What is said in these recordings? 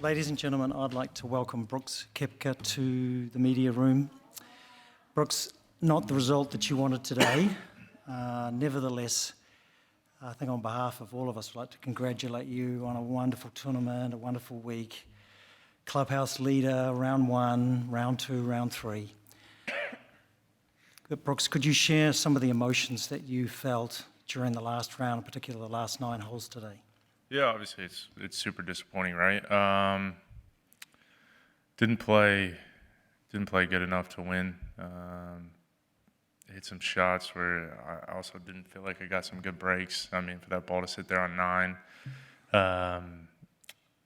Ladies and gentlemen, I'd like to welcome Brooks Koepka to the media room. Brooks, not the result that you wanted today. Nevertheless, I think on behalf of all of us, I'd like to congratulate you on a wonderful tournament, a wonderful week. Clubhouse leader, round 1, round 2, round 3. But Brooks, could you share some of the emotions that you felt during the last round, in particular the last 9 holes today? Yeah, obviously it's super disappointing, right? Didn't play good enough to win. Hit some shots where I also didn't feel like I got some good breaks. I mean, for that ball to sit there on 9,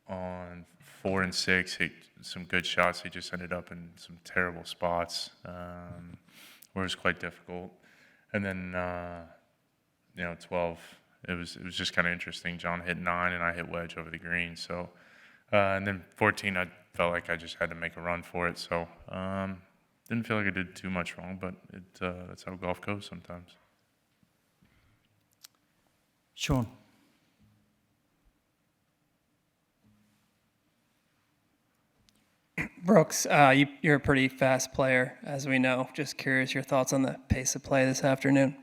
on 4 and 6, hit some good shots. He just ended up in some terrible spots, where it was quite difficult. And then 12. It was just kind of interesting. John hit 9 and I hit wedge over the green. So, and then 14, I felt like I just had to make a run for it. So, didn't feel like I did too much wrong, but that's how golf goes sometimes. Sean. Brooks, you're a pretty fast player, as we know. Just curious your thoughts on the pace of play this afternoon.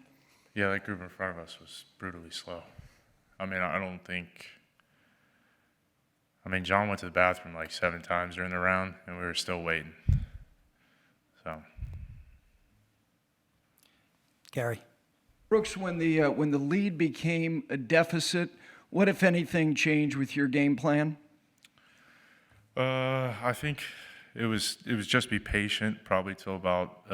Yeah, that group in front of us was brutally slow. I mean, John went to the bathroom like 7 times during the round, and we were still waiting. So. Gary. Brooks, when the lead became a deficit, what, if anything, changed with your game plan? I think it was just be patient, probably till about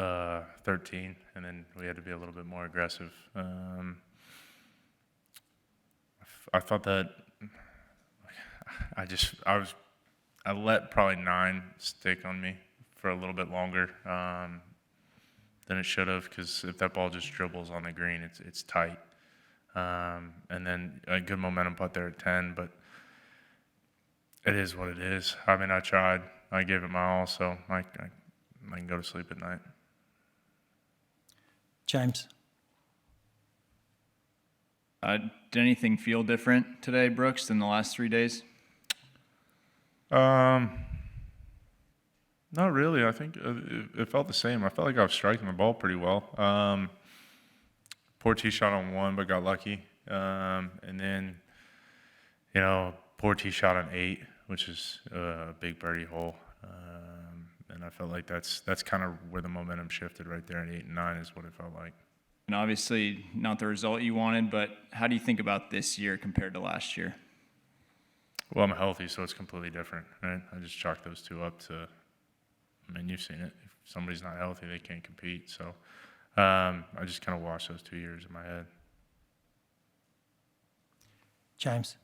13, and then we had to be a little bit more aggressive. I thought that I let probably 9 stick on me for a little bit longer than it should have, because if that ball just dribbles on the green, it's tight. And then a good momentum putt there at 10, but it is what it is. I mean, I tried. I gave it my all, so I can go to sleep at night. James. Did anything feel different today, Brooks, than the last 3 days? Not really. I think it felt the same. I felt like I was striking the ball pretty well. Poor tee shot on 1, but got lucky. And then, poor tee shot on 8, which is a big birdie hole. And I felt like that's kind of where the momentum shifted right there. And 8 and 9 is what it felt like. And obviously not the result you wanted, but how do you think about this year compared to last year? Well, I'm healthy, so it's completely different, right? I just chalk those two up to, you've seen it. If somebody's not healthy, they can't compete. So I just kind of watched those 2 years in my head. James.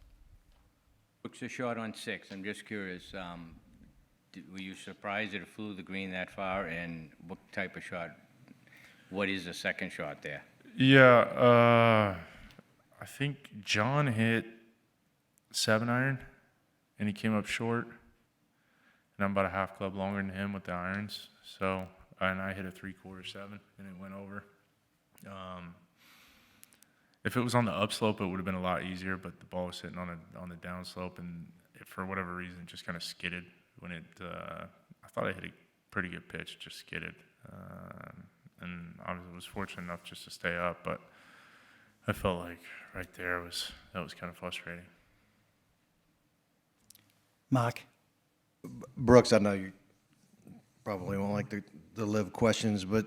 Brooks, a shot on 6. I'm just curious, were you surprised that it flew the green that far, and what type of shot? What is the second shot there? Yeah, I think John hit 7-iron, and he came up short, and I'm about a half club longer than him with the irons. So, and I hit a 3/4 7, and it went over. If it was on the upslope, it would have been a lot easier, but the ball was sitting on the downslope, and for whatever reason, it just kind of skidded when it. I thought I hit a pretty good pitch, just skidded, and I was fortunate enough just to stay up, but I felt like right there that was kind of frustrating. Mark. Brooks, I know you probably won't like the live questions, but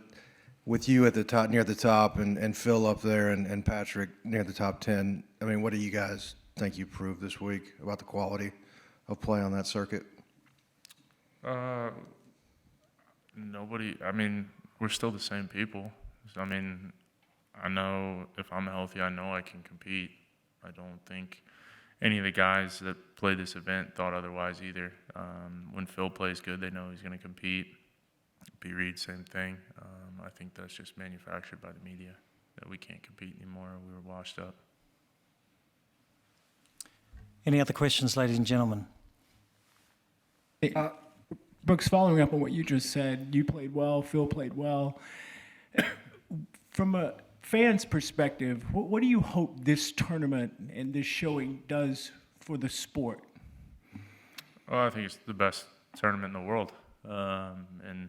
with you at the top, near the top, and Phil up there, and Patrick near the top 10, I mean, what do you guys think you proved this week about the quality of play on that circuit? Nobody. I mean, we're still the same people. I mean, I know if I'm healthy, I know I can compete. I don't think any of the guys that played this event thought otherwise either. When Phil plays good, they know he's going to compete. B. Reed, same thing. I think that's just manufactured by the media, that we can't compete anymore. We were washed up. Any other questions, ladies and gentlemen? Brooks, following up on what you just said, you played well, Phil played well. From a fan's perspective, what do you hope this tournament and this showing does for the sport? Well, I think it's the best tournament in the world, and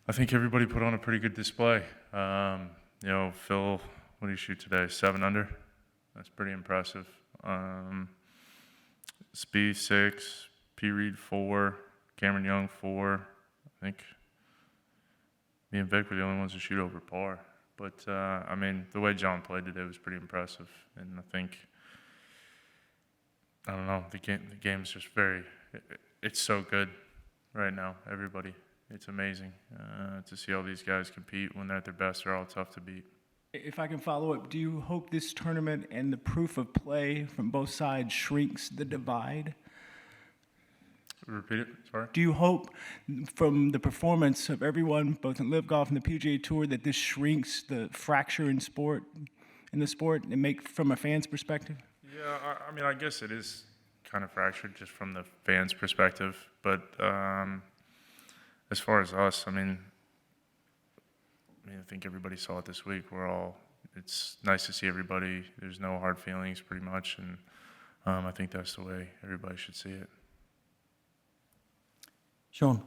I think everybody put on a pretty good display. You know, Phil, what did he shoot today? 7 under. That's pretty impressive. Spieth 6, P. Reed 4, Cameron Young 4. I think me and Vic were the only ones to shoot over par. But I mean, the way John played today was pretty impressive, and I think, I don't know, the game's just it's so good right now. Everybody, it's amazing to see all these guys compete when they're at their best. They're all tough to beat. If I can follow up, do you hope this tournament and the proof of play from both sides shrinks the divide? Repeat it, sorry. Do you hope from the performance of everyone, both in LIV Golf and the PGA Tour, that this shrinks the fracture in the sport, and make from a fan's perspective? Yeah, I mean, I guess it is kind of fractured just from the fans' perspective. But as far as us, I think everybody saw it this week. It's nice to see everybody. There's no hard feelings pretty much, and I think that's the way everybody should see it. Sean?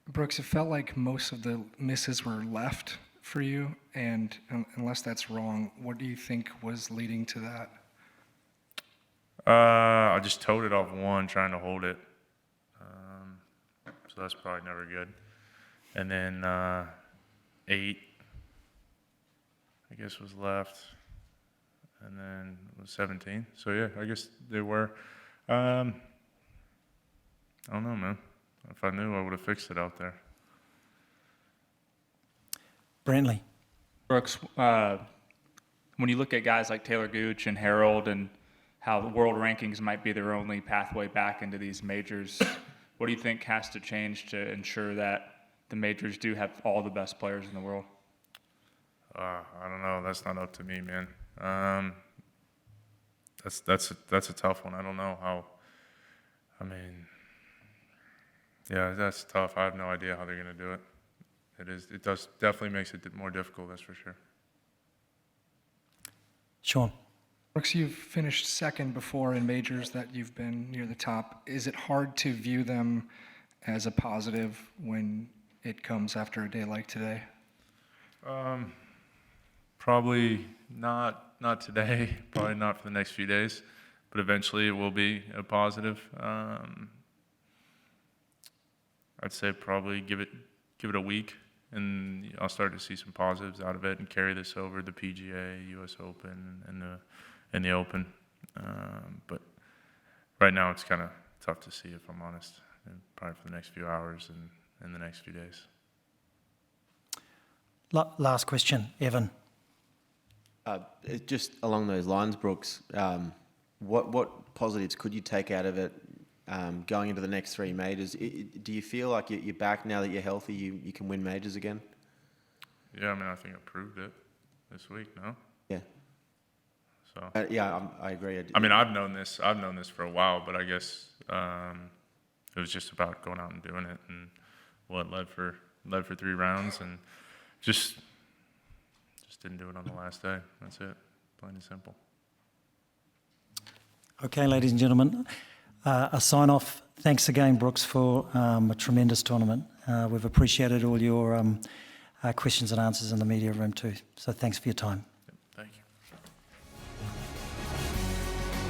Brooks, it felt like most of the misses were left for you, and unless that's wrong, what do you think was leading to that? I just towed it off one, trying to hold it. So that's probably never good. And then 8, I guess, was left. And then it was 17. So yeah, I guess they were. I don't know, man. If I knew, I would have fixed it out there. Brantley? Brooks, when you look at guys like Taylor Gooch and Harold and how the world rankings might be their only pathway back into these majors, what do you think has to change to ensure that the majors do have all the best players in the world? I don't know. That's not up to me, man. That's a tough one. I don't know how. Yeah, that's tough. I have no idea how they're going to do it. It does definitely makes it more difficult, that's for sure. Sean? Brooks, you've finished second before in majors that you've been near the top. Is it hard to view them as a positive when it comes after a day like today? Probably not today, probably not for the next few days, but eventually it will be a positive. I'd say probably give it a week, and I'll start to see some positives out of it and carry this over the PGA, U.S. Open, and the Open. But right now it's kind of tough to see, if I'm honest, and probably for the next few hours and in the next few days. Last question, Evan. Just along those lines, Brooks, what positives could you take out of it going into the next 3 majors? Do you feel like you're back now that you're healthy, you can win majors again? Yeah, I think I proved it this week, no? Yeah. So. Yeah, I agree. I've known this for a while, but I guess it was just about going out and doing it, and led for 3 rounds, and just didn't do it on the last day. That's it, plain and simple. Okay, ladies and gentlemen, a sign-off. Thanks again, Brooks, for a tremendous tournament. We've appreciated all your questions and answers in the media room too. So thanks for your time.